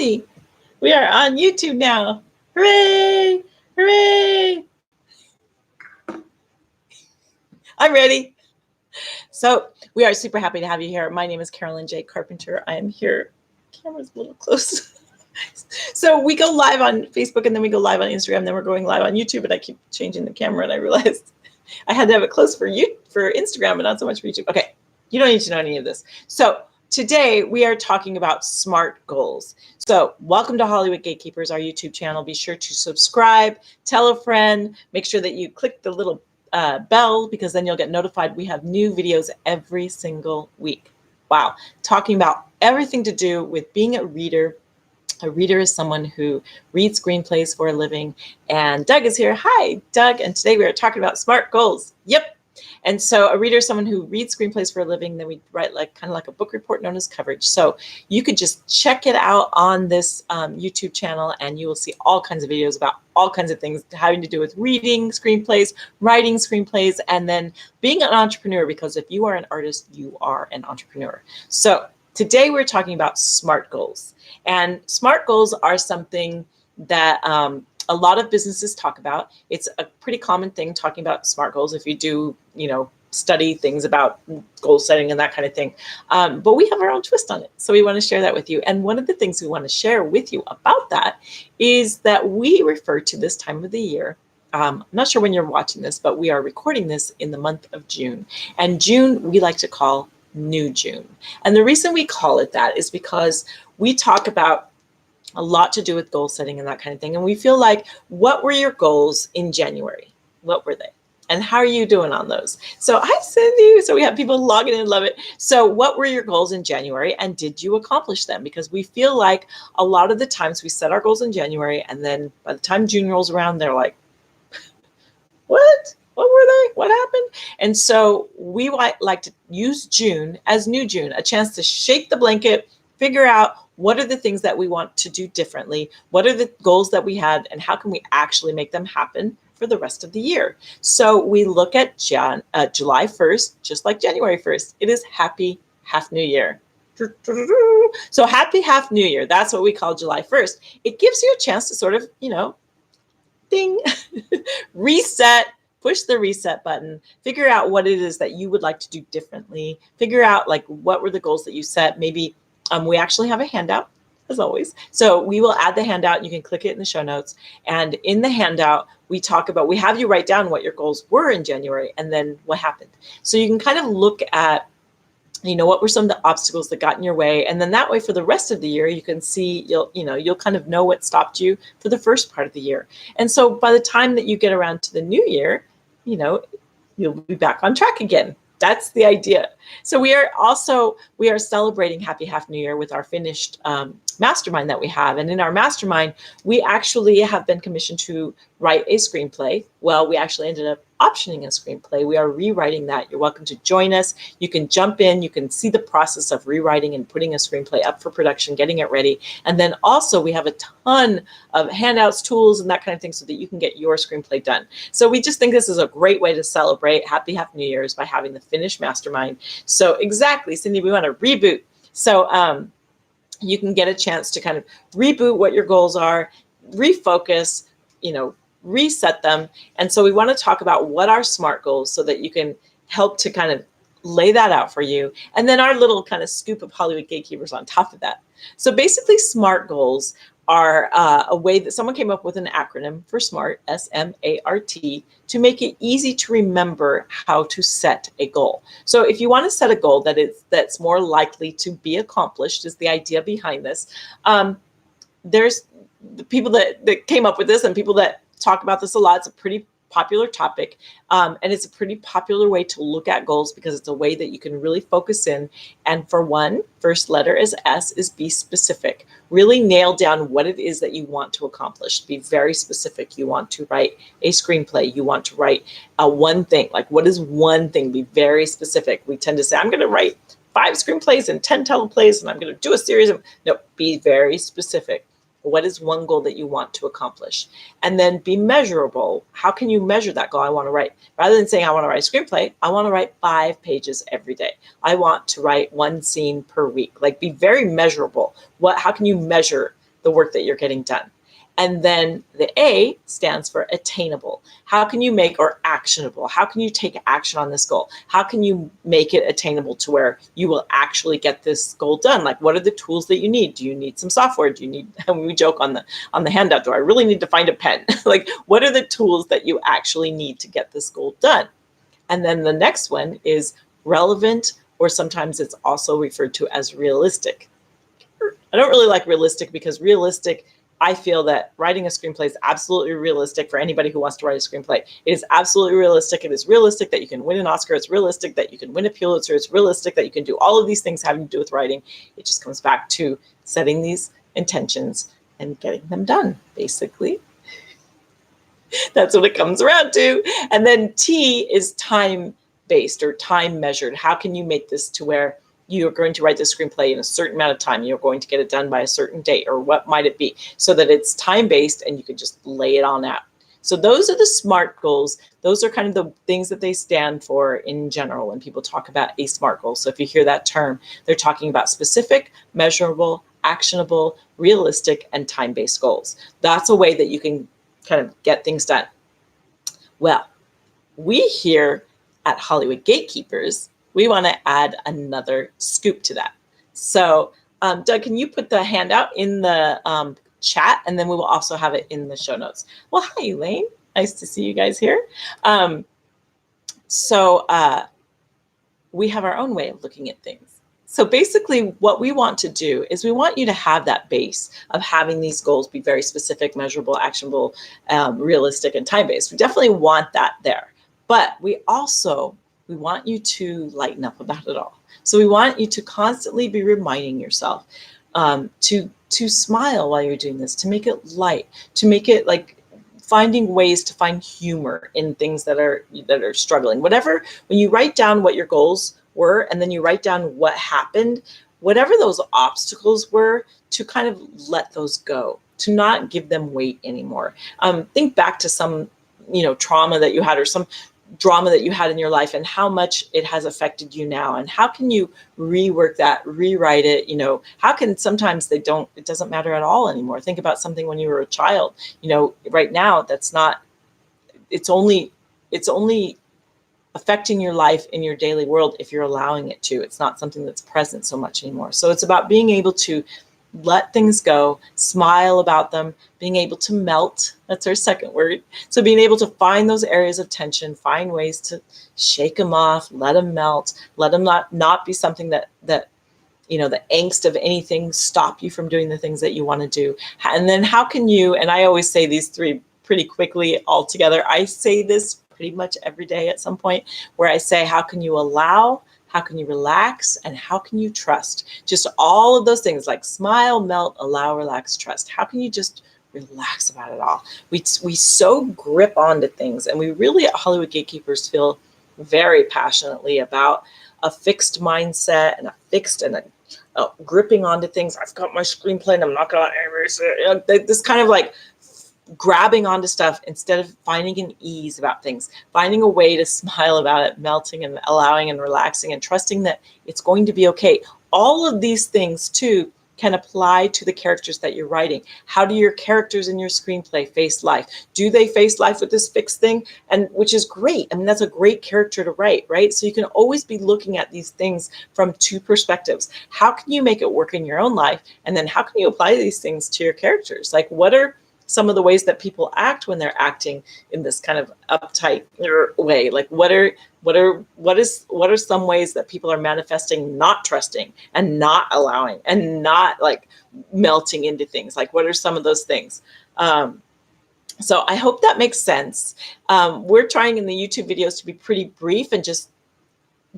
me. We are on YouTube now. Hooray! Hooray! I'm ready. So we are super happy to have you here. My name is Carolyn J. Carpenter. I am here. Camera's a little close. So we go live on Facebook and then we go live on Instagram. Then we're going live on YouTube, and I keep changing the camera and I realized I had to have it close for Instagram, but not so much for YouTube. Okay, you don't need to know any of this. So today we are talking about SMART goals. So welcome to Hollywood Gatekeepers, our YouTube channel. Be sure to subscribe, tell a friend, make sure that you click the little bell, because then you'll get notified. We have new videos every single week. Wow, talking about everything to do with being a reader. A reader is someone who reads screenplays for a living. And Doug is here. Hi, Doug. And today we are talking about SMART goals. Yep. And so a reader is someone who reads screenplays for a living. Then we write kind of like a book report known as coverage. So you could just check it out on this YouTube channel, and you will see all kinds of videos about all kinds of things having to do with reading screenplays, writing screenplays, and then being an entrepreneur, because if you are an artist, you are an entrepreneur. So today we're talking about SMART goals. And SMART goals are something that a lot of businesses talk about. It's a pretty common thing talking about SMART goals if you do, study things about goal setting and that kind of thing. But we have our own twist on it. So we want to share that with you. And one of the things we want to share with you about that is that we refer to this time of the year. I'm not sure when you're watching this, but we are recording this in the month of June. And June, we like to call New June. And the reason we call it that is because we talk about a lot to do with goal setting and that kind of thing. And we feel like, what were your goals in January? What were they? And how are you doing on those? So hi, Cindy. So we have people logging in, love it. So what were your goals in January, and did you accomplish them? Because we feel like a lot of the times we set our goals in January, and then by the time June rolls around, they're like, what? What were they? What happened? And so we like to use June as New June, a chance to shake the blanket, figure out what are the things that we want to do differently, what are the goals that we had, and how can we actually make them happen for the rest of the year. So we look at July 1st, just like January 1st. It is Happy Half New Year. So Happy Half New Year, that's what we call July 1st. It gives you a chance to sort of, ding, reset, push the reset button, figure out what it is that you would like to do differently, figure out what were the goals that you set. Maybe we actually have a handout, as always. So we will add the handout. You can click it in the show notes. And in the handout, we have you write down what your goals were in January and then what happened. So you can kind of look at, what were some of the obstacles that got in your way. And then that way for the rest of the year, you can see, you'll kind of know what stopped you for the first part of the year. And so by the time that you get around to the new year, you'll be back on track again. That's the idea. So we are celebrating Happy Half New Year with our finished mastermind that we have. And in our mastermind, we actually have been commissioned to write a screenplay. Well, we actually ended up optioning a screenplay. We are rewriting that. You're welcome to join us. You can jump in. You can see the process of rewriting and putting a screenplay up for production, getting it ready. And then also we have a ton of handouts, tools, and that kind of thing so that you can get your screenplay done. So we just think this is a great way to celebrate Happy Half New Year's by having the finished mastermind. So exactly, Cindy, we want to reboot. So you can get a chance to kind of reboot what your goals are, refocus, reset them. And so we want to talk about what are SMART goals so that you can help to kind of lay that out for you. And then our little kind of scoop of Hollywood Gatekeepers on top of that. So basically SMART goals are a way that someone came up with an acronym for SMART, S.M.A.R.T, to make it easy to remember how to set a goal. So if you want to set a goal that's more likely to be accomplished, is the idea behind this. There's the people that came up with this and people that talk about this a lot. It's a pretty popular topic. And it's a pretty popular way to look at goals because it's a way that you can really focus in. And for one, first letter is S, is be specific. Really nail down what it is that you want to accomplish. Be very specific. You want to write a screenplay. You want to write one thing. What is one thing? Be very specific. We tend to say, I'm going to write 5 screenplays and 10 teleplays, and I'm going to do a series of, no, be very specific. What is one goal that you want to accomplish? And then be measurable. How can you measure that goal? I want to write, rather than saying I want to write a screenplay, I want to write 5 pages every day. I want to write 1 scene per week. Be very measurable. How can you measure the work that you're getting done. And then the A stands for attainable. How can you make, or actionable? How can you take action on this goal? How can you make it attainable to where you will actually get this goal done? Like, what are the tools that you need? Do you need some software? Do you need, and we joke on the handout, do I really need to find a pen? Like, what are the tools that you actually need to get this goal done? And then the next one is relevant, or sometimes it's also referred to as realistic. I don't really like realistic, because realistic, I feel that writing a screenplay is absolutely realistic for anybody who wants to write a screenplay. It is absolutely realistic. It is realistic that you can win an Oscar. It's realistic that you can win a Pulitzer. It's realistic that you can do all of these things having to do with writing. It just comes back to setting these intentions and getting them done, basically. That's what it comes around to. And then T is time-based, or time measured. How can you make this to where you're going to write the screenplay in a certain amount of time, you're going to get it done by a certain date, or what might it be, so that it's time-based and you can just lay it on out. So those are the SMART goals. Those are kind of the things that they stand for in general when people talk about a SMART goal. So if you hear that term, they're talking about specific, measurable, actionable, realistic, and time-based goals. That's a way that you can kind of get things done. Well, we here at Hollywood Gatekeepers, we want to add another scoop to that. So Doug, can you put the handout in the chat, and then we will also have it in the show notes. Well, hi, Elaine. Nice to see you guys here. We have our own way of looking at things. So basically what we want to do is we want you to have that base of having these goals be very specific, measurable, actionable, realistic, and time-based. We definitely want that there. But we want you to lighten up about it all. So we want you to constantly be reminding yourself to smile while you're doing this, to make it light, to make it like finding ways to find humor in things that are struggling. Whatever, when you write down what your goals were, and then you write down what happened, whatever those obstacles were, to kind of let those go, to not give them weight anymore. Think back to some, trauma that you had, or some drama that you had in your life, and how much it has affected you now, and how can you rework that, rewrite it? How can sometimes it doesn't matter at all anymore. Think about something when you were a child. Right now it's only affecting your life in your daily world if you're allowing it to. It's not something that's present so much anymore. So it's about being able to let things go, smile about them, being able to melt. That's our second word. So being able to find those areas of tension, find ways to shake them off, let them melt, let them not be something that the angst of anything stop you from doing the things that you want to do. And then how can you, and I always say these three pretty quickly all together. I say this pretty much every day at some point, where I say, how can you allow, how can you relax, and how can you trust? Just all of those things, like smile, melt, allow, relax, trust. How can you just relax about it all? We so grip onto things, and we really at Hollywood Gatekeepers feel very passionately about a fixed mindset and a fixed and a gripping onto things. I've got my screenplay and I'm not going to erase it. This kind of like grabbing onto stuff instead of finding an ease about things, finding a way to smile about it, melting and allowing and relaxing and trusting that it's going to be okay. All of these things too can apply to the characters that you're writing. How do your characters in your screenplay face life? Do they face life with this fixed thing? And which is great. I mean, that's a great character to write, right? So you can always be looking at these things from two perspectives. How can you make it work in your own life? And then how can you apply these things to your characters? Like, what are some of the ways that people act when they're acting in this kind of uptight way? Like, what are some ways that people are manifesting not trusting and not allowing and not like melting into things? Like, what are some of those things? So I hope that makes sense. We're trying in the YouTube videos to be pretty brief and just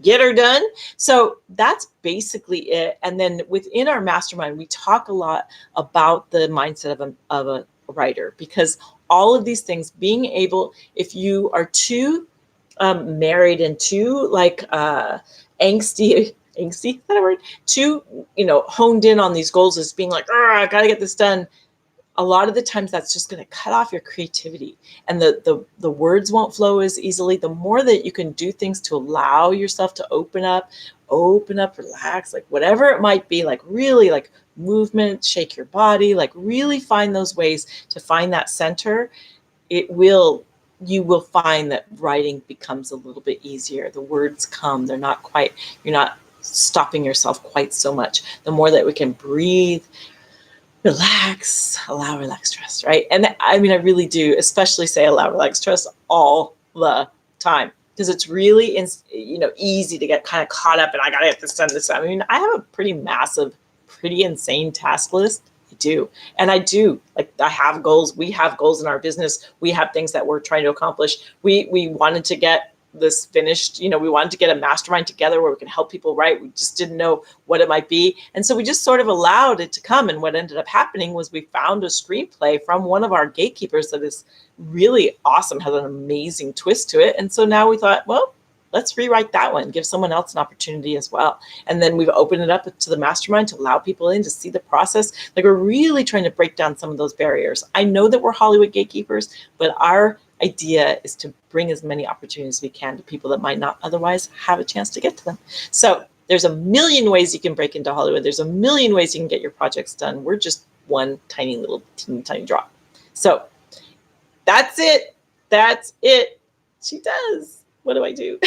get her done. So that's basically it. And then within our mastermind, we talk a lot about the mindset of a writer, because all of these things, being able, if you are too married and too like angsty, is that a word? Too, honed in on these goals as being like, I gotta get this done a lot of the times that's just going to cut off your creativity, and the words won't flow as easily. The more that you can do things to allow yourself to open up, relax, like whatever it might be, like really like movement, shake your body, like really find those ways to find that center. You will find that writing becomes a little bit easier. The words come, you're not stopping yourself quite so much. The more that we can breathe, relax, allow, relax, trust, right? And I mean, I really do, especially say allow, relax, trust all the time, because it's really, easy to get kind of caught up and I got to get this done this time. I mean, I have a pretty massive, pretty insane task list. I do. And I do, like, I have goals. We have goals in our business. We have things that we're trying to accomplish. We wanted to get this finished. We wanted to get a mastermind together where we can help people write. We just didn't know what it might be. And so we just sort of allowed it to come. And what ended up happening was we found a screenplay from one of our gatekeepers that is really awesome, has an amazing twist to it. And so now we thought, well, let's rewrite that one, give someone else an opportunity as well. And then we've opened it up to the mastermind to allow people in to see the process. Like, we're really trying to break down some of those barriers. I know that we're Hollywood gatekeepers, but our idea is to bring as many opportunities as we can to people that might not otherwise have a chance to get to them. So there's a million ways you can break into Hollywood. There's a million ways you can get your projects done. We're just one tiny little tiny drop. So that's it. That's it. She does. What do I do?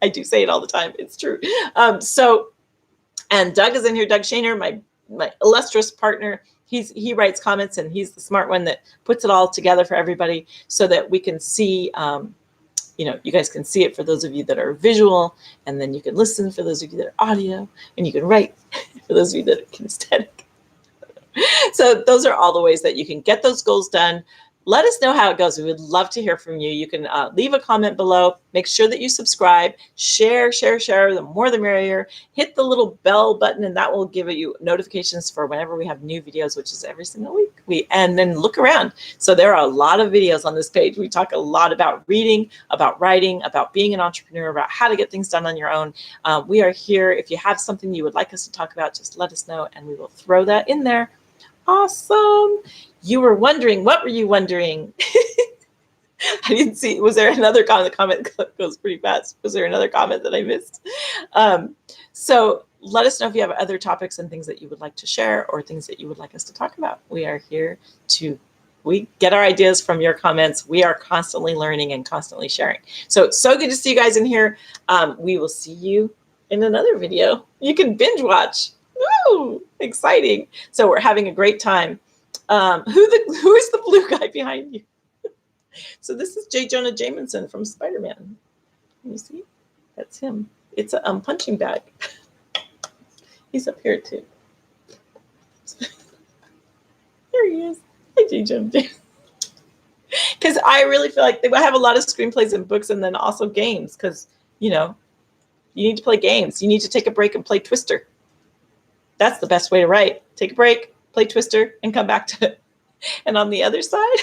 I do say it all the time. It's true. And Doug is in here. Doug Shaner, my illustrious partner. He writes comments, and he's the smart one that puts it all together for everybody so that we can see, you guys can see it for those of you that are visual, and then you can listen for those of you that are audio, and you can write for those of you that are kinesthetic. So those are all the ways that you can get those goals done. Let us know how it goes. We would love to hear from you. You can leave a comment below. Make sure that you subscribe, share. The more the merrier. Hit the little bell button, and that will give you notifications for whenever we have new videos, which is every single week. And then look around. So there are a lot of videos on this page. We talk a lot about reading, about writing, about being an entrepreneur, about how to get things done on your own. We are here. If you have something you would like us to talk about, just let us know, and we will throw that in there. Awesome. You were wondering, what were you wondering? I didn't see, was there another comment? The comment goes pretty fast. Was there another comment that I missed? So let us know if you have other topics and things that you would like to share, or things that you would like us to talk about. We are here we get our ideas from your comments. We are constantly learning and constantly sharing. So good to see you guys in here. We will see you in another video. You can binge watch. Woo! Exciting. So we're having a great time. Who is the blue guy behind you? So this is J. Jonah Jameson from Spider-Man. Can you see? That's him. It's a punching bag. He's up here too. There he is. Hi, J. Jonah Jameson. Because I really feel like they have a lot of screenplays and books, and then also games, because, you need to play games. You need to take a break and play Twister. That's the best way to write. Take a break, play Twister, and come back to it. And on the other side,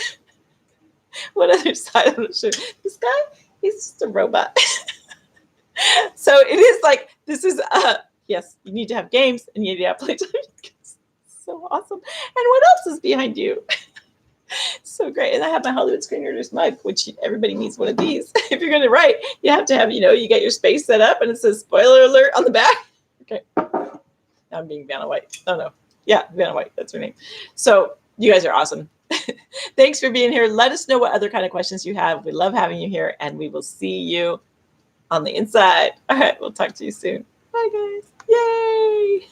what other side? I'm not sure. This guy, he's just a robot. So it is like, this is, yes, you need to have games, and you need to have playtime. So awesome. And what else is behind you? So great. And I have my Hollywood Screenwriters mug, which everybody needs one of these. If you're going to write, you have to have, you get your space set up, and it says spoiler alert on the back. Okay. Now I'm being Vanna White. Oh, no. Yeah, Vanna White. That's her name. So you guys are awesome. Thanks for being here. Let us know what other kind of questions you have. We love having you here, and we will see you on the inside. All right. We'll talk to you soon. Bye, guys. Yay.